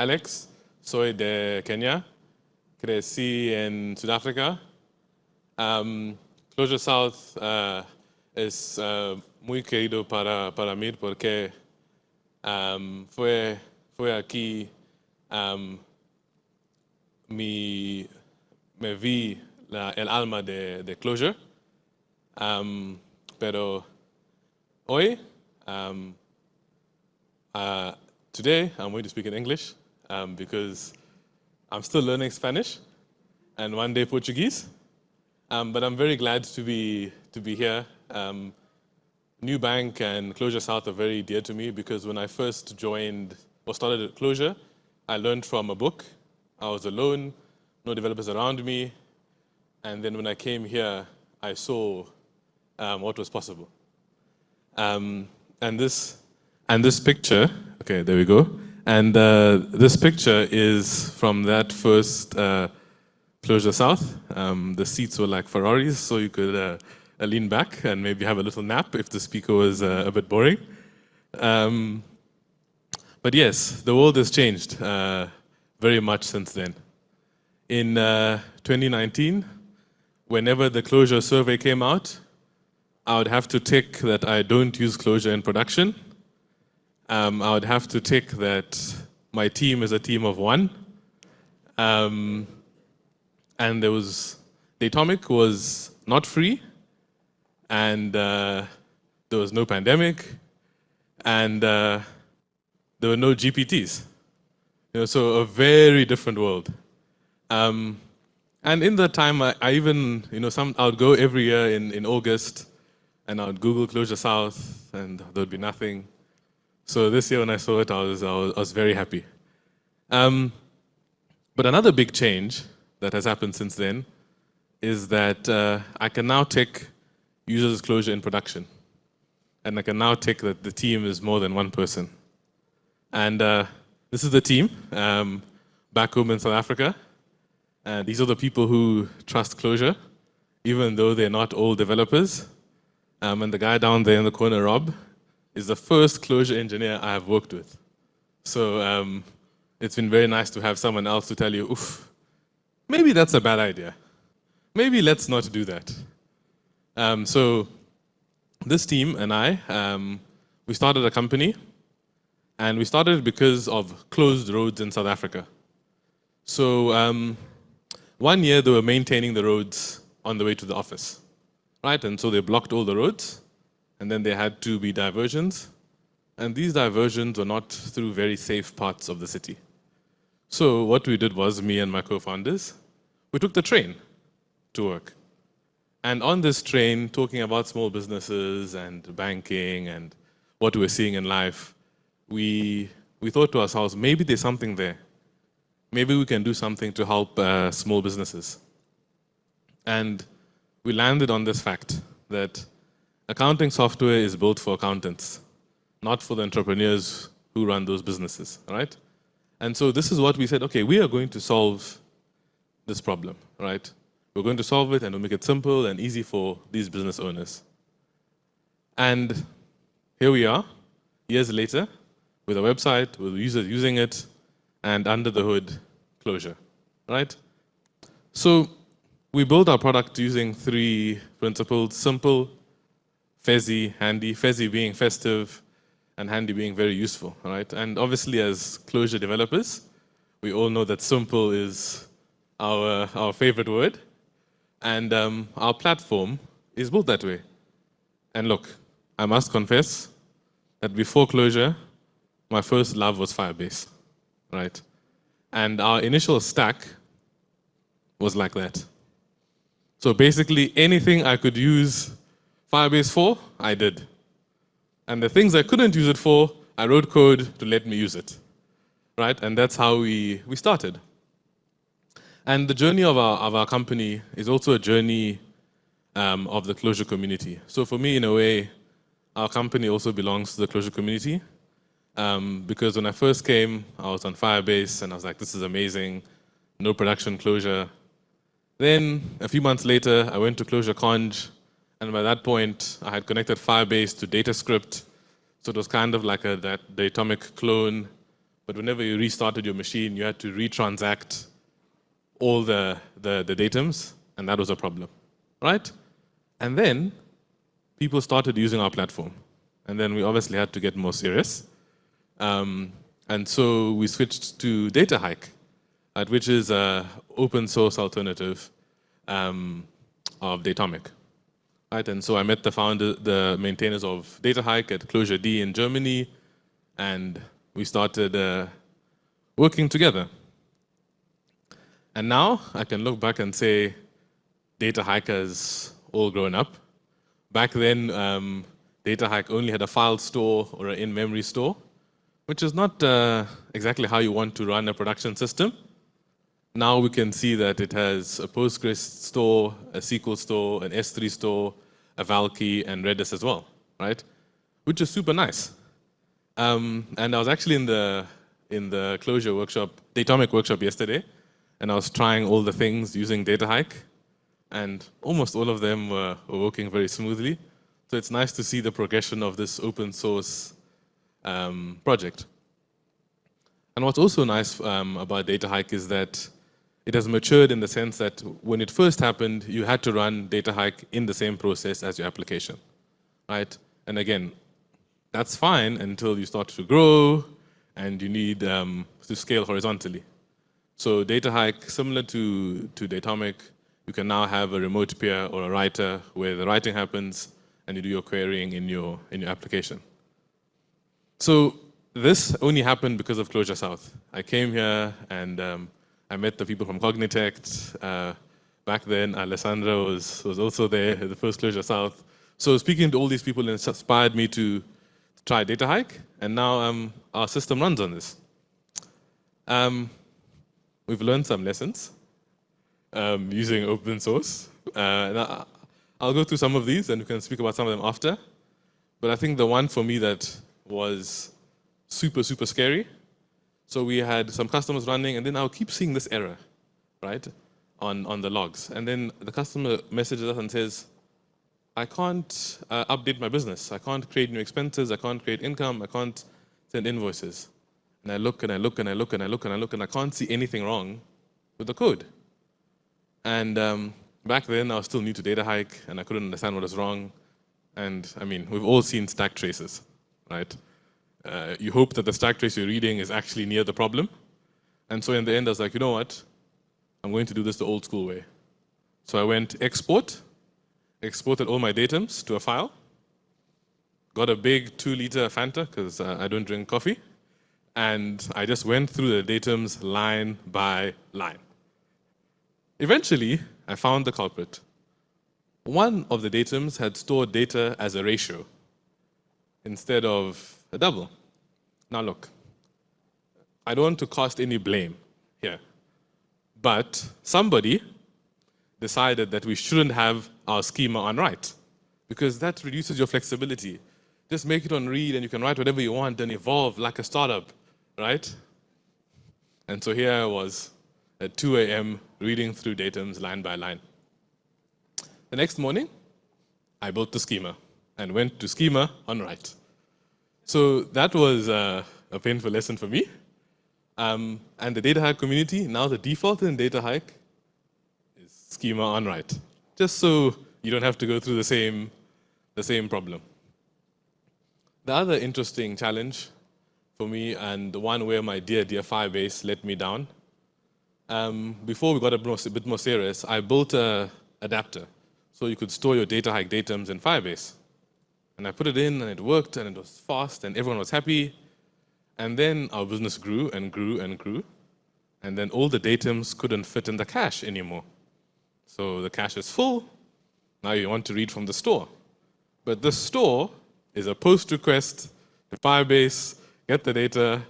Alex, soy de Kenia, crecí en Sudáfrica. Closure South es muy querido para mí porque fue aquí me vi el alma de Closure. Pero hoy, today, I'm going to speak in English because I'm still learning Spanish and one day Portuguese. But I'm very glad to be here. Nubank and Closure South are very dear to me because when I first joined or started at Closure, I learned from a book. I was alone, no developers around me. And then when I came here, I saw what was possible. And this picture, okay, there we go. And this picture is from that first Closure South. The seats were like Ferraris, so you could lean back and maybe have a little nap if the speaker was a bit boring. But yes, the world has changed very much since then. In 2019, whenever the Closure survey came out, I would have to tick that I don't use Closure in production. I would have to tick that my team is a team of one. And there was, Datomic was not free, and there was no pandemic, and there were no GPTs. So a very different world. And in that time, I even, I would go every year in August, and I would Google Closure South, and there would be nothing. So this year when I saw it, I was very happy. But another big change that has happened since then is that I can now tick users Closure in production. And I can now tick that the team is more than one person. And this is the team back home in South Africa. And these are the people who trust Closure, even though they're not all developers. And the guy down there in the corner, Rob, is the first Closure engineer I have worked with. So it's been very nice to have someone else to tell you, oof, maybe that's a bad idea. Maybe let's not do that. So this team and I, we started a company, and we started it because of closed roads in South Africa. So one year they were maintaining the roads on the way to the office, right? And so they blocked all the roads, and then there had to be diversions. And these diversions were not through very safe parts of the city. So what we did was, me and my co-founders, we took the train to work. And on this train, talking about small businesses and banking and what we were seeing in life, we thought to ourselves, maybe there's something there. Maybe we can do something to help small businesses. And we landed on this fact that accounting software is built for accountants, not for the entrepreneurs who run those businesses, right? And so this is what we said, okay, we are going to solve this problem, right? We're going to solve it and we'll make it simple and easy for these business owners. And here we are, years later, with a website, with users using it, and under the hood, Closure, right? So we built our product using 3 principles: simple, fuzzy, handy. Fuzzy being festive, and handy being very useful, right? And obviously, as Closure developers, we all know that simple is our favorite word, and our platform is built that way. And look, I must confess that before Closure, my first love was Firebase, right? And our initial stack was like that. So basically, anything I could use Firebase for, I did. And the things I couldn't use it for, I wrote code to let me use it, right? And that's how we started. And the journey of our company is also a journey of the Closure community. So for me, in a way, our company also belongs to the Closure community. Because when I first came, I was on Firebase, and I was like, this is amazing, no production Closure. Then, a few months later, I went to Closure Conj, and by that point, I had connected Firebase to DataScript, so it was kind of like that Datomic clone, but whenever you restarted your machine, you had to retransact all the datums, and that was a problem, right? And then people started using our platform. And then we obviously had to get more serious. And so we switched to DataHike, which is an open source alternative of Datomic. Right? And so I met the maintainers of DataHike at Clojure D in Germany, and we started working together. And now I can look back and say DataHike has all grown up. Back then, DataHike only had a file store or an in-memory store, which is not exactly how you want to run a production system. Now we can see that it has a Postgres store, a SQL store, an S3 store, a Valkey, and Redis as well, right? Which is super nice. And I was actually in the Clojure workshop, Datomic workshop yesterday, and I was trying all the things using DataHike, and almost all of them were working very smoothly. So it's nice to see the progression of this open source project. And what's also nice about DataHike is that it has matured in the sense that when it first happened, you had to run DataHike in the same process as your application, right? And again, that's fine until you start to grow and you need to scale horizontally. So DataHike, similar to Datomic, you can now have a remote peer or a writer where the writing happens and you do your querying in your application. So this only happened because of Clojure South. I came here and I met the people from Cognitect. Back then, Alessandra was also there at the first Clojure South. So speaking to all these people inspired me to try DataHike, and now our system runs on this. We've learned some lessons using open source. And I'll go through some of these, and we can speak about some of them after. But I think the one for me that was super, super scary. So we had some customers running, and then I'll keep seeing this error, right, on the logs. And then the customer messages us and says, I can't update my business. I can't create new expenses. I can't create income. I can't send invoices. And I look and I look and I look and I look and I look, and I can't see anything wrong with the code. And back then, I was still new to DataHike, and I couldn't understand what was wrong. And I mean, we've all seen stack traces, right? You hope that the stack trace you're reading is actually near the problem. And so in the end, I was like, you know what? I'm going to do this the old school way. So I went exported all my datums to a file, got a big 2-liter Fanta, because I don't drink coffee, and I just went through the datums line by line. Eventually, I found the culprit. One of the datums had stored data as a ratio instead of a double. Now look, I don't want to cast any blame here, but somebody decided that we shouldn't have our schema on write, because that reduces your flexibility. Just make it on read and you can write whatever you want and evolve like a startup, right? And so here I was at 2 a.m. reading through datums line by line. The next morning, I built the schema and went to schema on write. So that was a painful lesson for me. And the DataHike community, now the default in DataHike is schema on write, just so you don't have to go through the same problem. The other interesting challenge for me, and the one where my dear Firebase let me down, before we got a bit more serious, I built an adapter so you could store your DataHike datums in Firebase. And I put it in, and it worked, and it was fast, and everyone was happy. And then our business grew and grew and grew. And then all the datums couldn't fit in the cache anymore. So the cache is full. Now you want to read from the store. But the store is a post request to Firebase, get the data,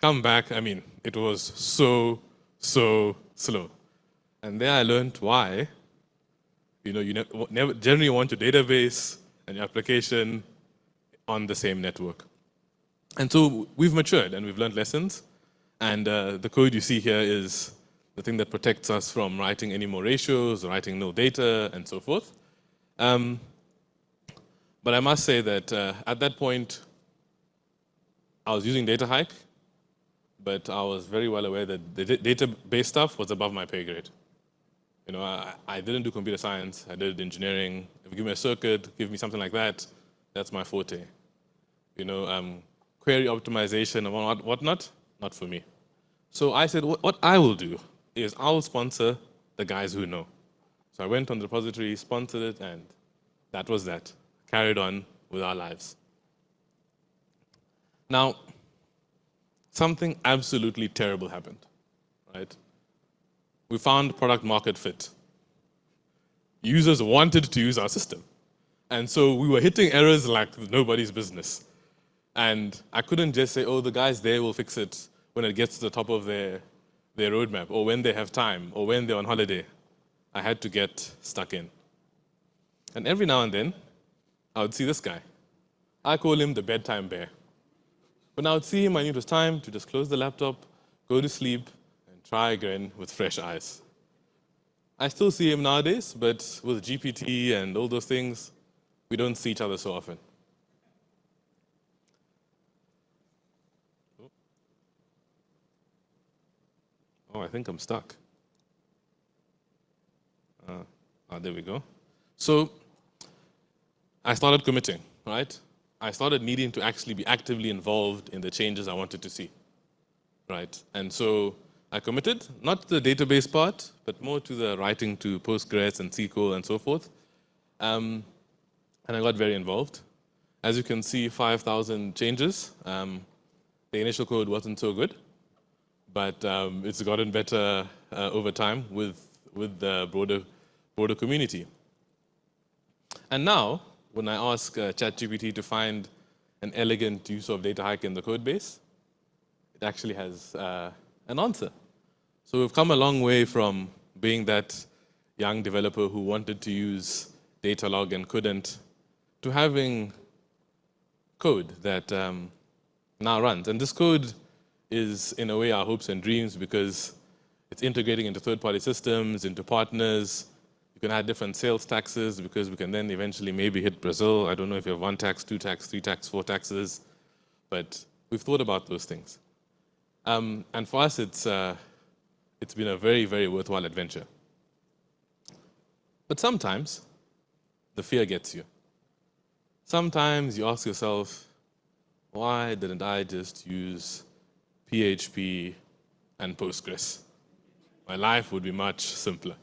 come back. I mean, it was so slow. And there I learned why. You never generally want your database and your application on the same network. And so we've matured and we've learned lessons. And the code you see here is the thing that protects us from writing any more ratios, writing no data, and so forth. But I must say that at that point, I was using DataHike, but I was very well aware that the database stuff was above my pay grade. You know, I didn't do computer science, I did engineering. If you give me a circuit, give me something like that, that's my forte. You know, query optimization and whatnot, not for me. So I said, what I will do is I'll sponsor the guys who know. So I went on the repository, sponsored it, and that was that. Carried on with our lives. Now, something absolutely terrible happened, right? We found product market fit. Users wanted to use our system. And so we were hitting errors like nobody's business. And I couldn't just say, oh, the guys there will fix it when it gets to the top of their roadmap, or when they have time, or when they're on holiday. I had to get stuck in. And every now and then, I would see this guy. I call him the bedtime bear. When I would see him, I knew it was time to just close the laptop, go to sleep, and try again with fresh eyes. I still see him nowadays, but with GPT and all those things, we don't see each other so often. Oh, I think I'm stuck. There we go. So I started committing, right? I started needing to actually be actively involved in the changes I wanted to see, right? And so I committed, not to the database part, but more to the writing to Postgres and SQL and so forth. And I got very involved. As you can see, 5,000 changes. The initial code wasn't so good, but it's gotten better over time with the broader community. And now, when I ask ChatGPT to find an elegant use of Datahike in the code base, it actually has an answer. So we've come a long way from being that young developer who wanted to use Datalog and couldn't, to having code that now runs. And this code is, in a way, our hopes and dreams because it's integrating into third-party systems, into partners. You can add different sales taxes because we can then eventually maybe hit Brazil. I don't know if you have 1 tax, 2 tax, 3 tax, 4 taxes, but we've thought about those things. And for us, it's been a very, very worthwhile adventure. But sometimes the fear gets you. Sometimes you ask yourself, why didn't I just use PHP and Postgres? My life would be much simpler.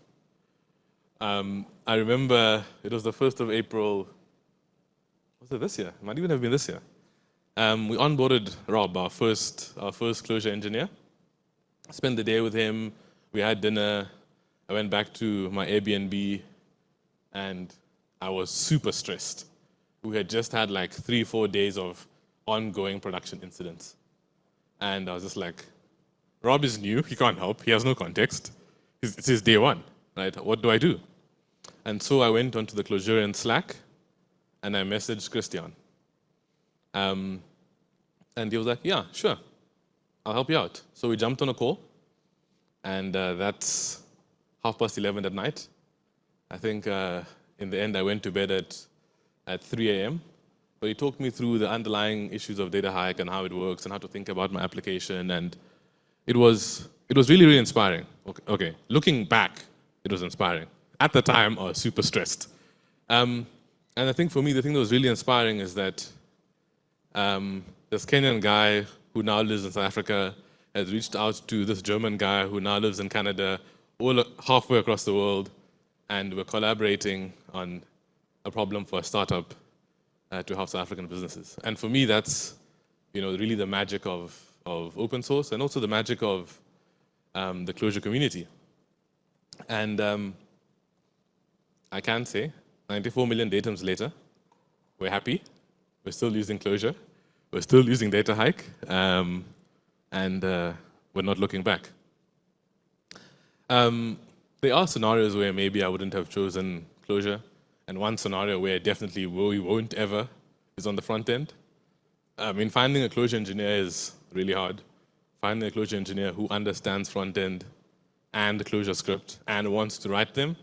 I remember it was the 1st of April, was it this year? It might even have been this year. We onboarded Rob, our first Clojure engineer. I spent the day with him, we had dinner, I went back to my Airbnb, and I was super stressed. We had just had like 3-4 days of ongoing production incidents. And I was just like, Rob is new, he can't help, he has no context. It's his day one, right? What do I do? And so I went onto the Clojurian Slack, and I messaged Christian. And he was like, yeah, sure, I'll help you out. So we jumped on a call, and that's 11:30 at night. I think in the end I went to bed at 3 a.m. But he talked me through the underlying issues of Datahike and how it works and how to think about my application. And it was really, really inspiring. Okay, looking back, it was inspiring. At the time, I was super stressed. And I think for me, the thing that was really inspiring is that this Kenyan guy who now lives in South Africa has reached out to this German guy who now lives in Canada, all halfway across the world, and we're collaborating on a problem for a startup to help South African businesses. And for me, that's really the magic of open source and also the magic of the Clojure community. And I can say, 94 million datums later, we're happy. We're still using Clojure. We're still using Datahike. And we're not looking back. There are scenarios where maybe I wouldn't have chosen Clojure. And one scenario where definitely we won't ever is on the front end. I mean, finding a Clojure engineer is really hard. Finding a Clojure engineer who understands front end and Clojure script and wants to write them,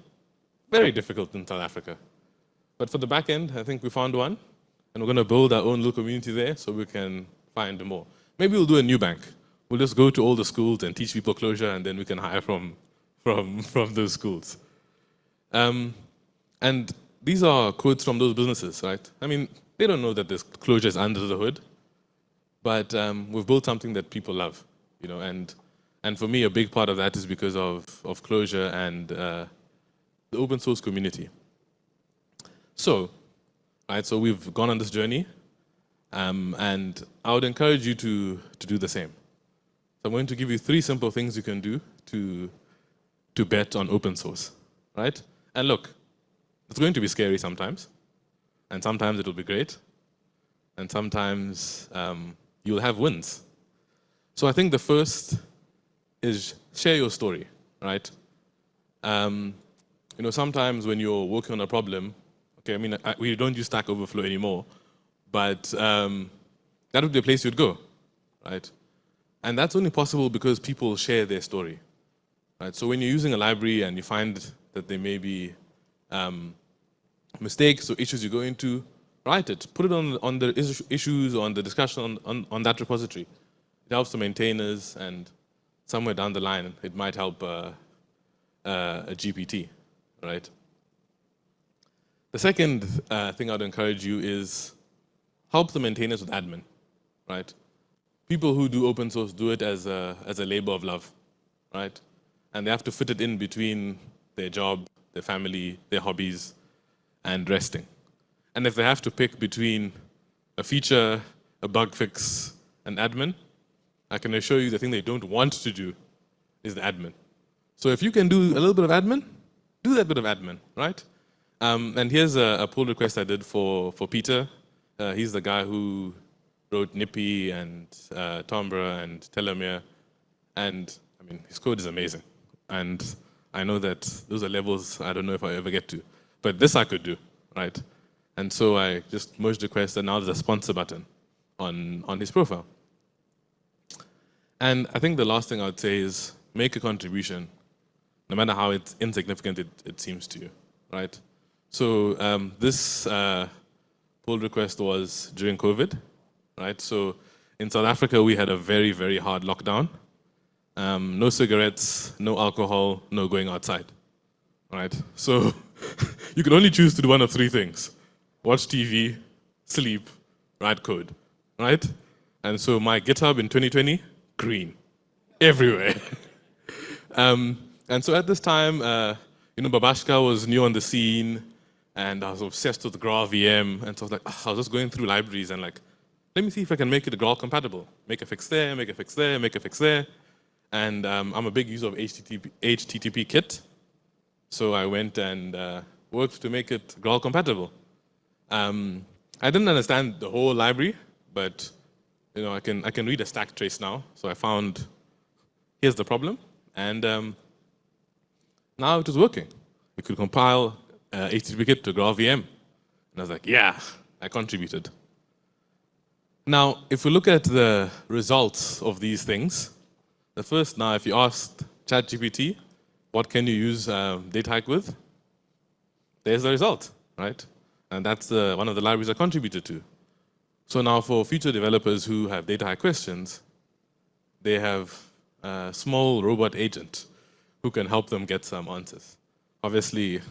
very difficult in South Africa. But for the back end, I think we found one, and we're going to build our own little community there so we can find more. Maybe we'll do a new bank. we'll just go to all the schools and teach people Clojure, and then we can hire from those schools. And these are quotes from those businesses, right? I mean, they don't know that this Clojure is under the hood, but we've built something that people love, you know. And for me, a big part of that is because of Clojure and the open source community. So, right, so we've gone on this journey, and I would encourage you to do the same. So I'm going to give you 3 simple things you can do to bet on open source, right? And look, it's going to be scary sometimes, and sometimes it'll be great, and sometimes you'll have wins. So I think the first is share your story, right? You know, sometimes when you're working on a problem, okay, I mean, we don't use Stack Overflow anymore, but that would be a place you'd go, right? And that's only possible because people share their story, right? So when you're using a library and you find that there may be mistakes or issues you go into, write it. Put it on the issues or on the discussion on that repository. It helps the maintainers, and somewhere down the line, it might help a GPT, right? The second thing I'd encourage you is help the maintainers with admin, right? People who do open source do it as a labor of love, right? And they have to fit it in between their job, their family, their hobbies, and resting. And if they have to pick between a feature, a bug fix, and admin, I can assure you the thing they don't want to do is the admin. So if you can do a little bit of admin, do that bit of admin, right? And here's a pull request I did for Peter. He's the guy who wrote Nippy and Tombra and Telomere. And I mean, his code is amazing. And I know that those are levels I don't know if I ever get to. But this I could do, right? And so I just merged requests, and now there's a sponsor button on his profile. And I think the last thing I would say is make a contribution, no matter how insignificant it seems to you, right? So this pull request was during COVID, right? So in South Africa, we had a very, very hard lockdown. No cigarettes, no alcohol, no going outside, right? So you can only choose to do one of 3 things: watch TV, sleep, write code, right? And so my GitHub in 2020, green, everywhere. And so at this time, you know, Babashka was new on the scene, and I was obsessed with GraalVM, and so I was like, I was just going through libraries and like, let me see if I can make it Graal compatible. Make a fix there, make a fix there, make a fix there. And I'm a big user of HTTP Kit, so I went and worked to make it Graal compatible. I didn't understand the whole library, but you know, I can read a stack trace now. So I found, here's the problem, and now it was working. We could compile HTTP Kit to GraalVM. And I was like, yeah, I contributed. Now, if we look at the results of these things, the first, now if you asked ChatGPT, what can you use DataHike with? There's the result, right? And that's one of the libraries I contributed to. So now for future developers who have DataHike questions, they have a small robot agent who can help them get some answers. Obviously,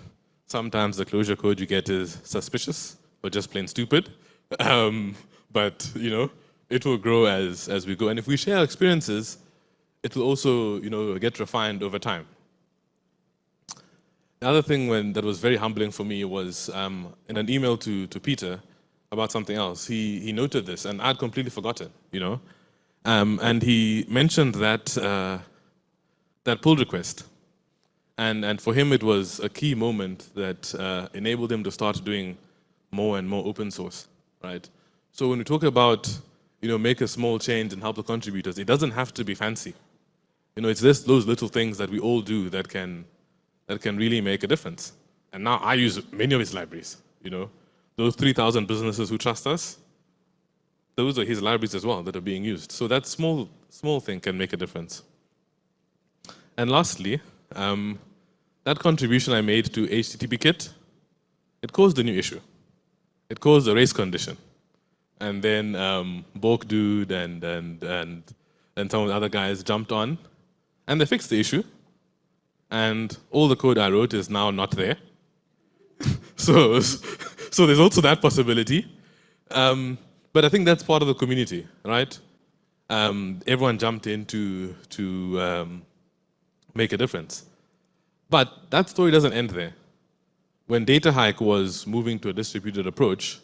sometimes the Clojure code you get is suspicious or just plain stupid. But you know, it will grow as we go. And if we share experiences, it will also, you know, get refined over time. The other thing that was very humbling for me was in an email to Peter about something else. He noted this, and I'd completely forgotten, you know. And he mentioned that pull request. And for him, it was a key moment that enabled him to start doing more and more open source, right? So when we talk about, you know, make a small change and help the contributors, it doesn't have to be fancy. You know, it's just those little things that we all do that can really make a difference. And now I use many of his libraries, you know. Those 3,000 businesses who trust us, those are his libraries as well that are being used. So that small thing can make a difference. And lastly, that contribution I made to HTTP Kit, it caused a new issue. It caused a race condition. And then Bork Dude and and some of the other guys jumped on, and they fixed the issue. And all the code I wrote is now not there. so there's also that possibility. But I think that's part of the community, right? Everyone jumped in to make a difference. But that story doesn't end there. When DataHike was moving to a distributed approach,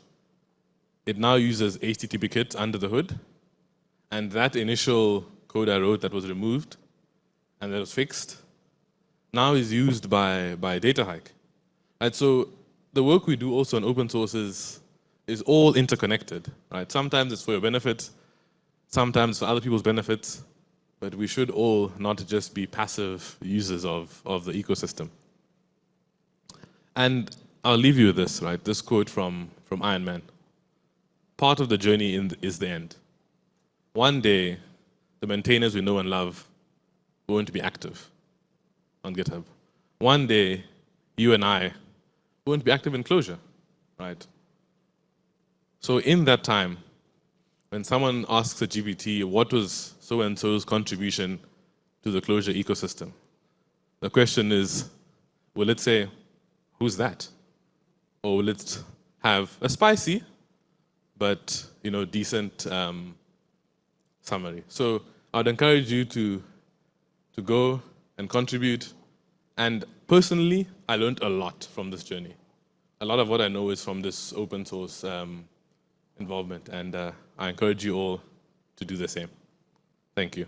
it now uses HTTP kits under the hood. And that initial code I wrote that was removed and that was fixed now is used by DataHike. And so the work we do also on open source is all interconnected, right? Sometimes it's for your benefit, sometimes for other people's benefits, but we should all not just be passive users of the ecosystem. And I'll leave you with this, right? This quote from Iron Man. Part of the journey is the end. One day, the maintainers we know and love won't be active on GitHub. One day, you and I won't be active in Clojure, right? So in that time, when someone asks a GPT, what was so-and-so's contribution to the Clojure ecosystem? The question is, will it say, who's that? Or will it have a spicy, but decent summary? So I'd encourage you to go and contribute. And personally, I learned a lot from this journey. A lot of what I know is from this open source involvement. And I encourage you all to do the same. Thank you.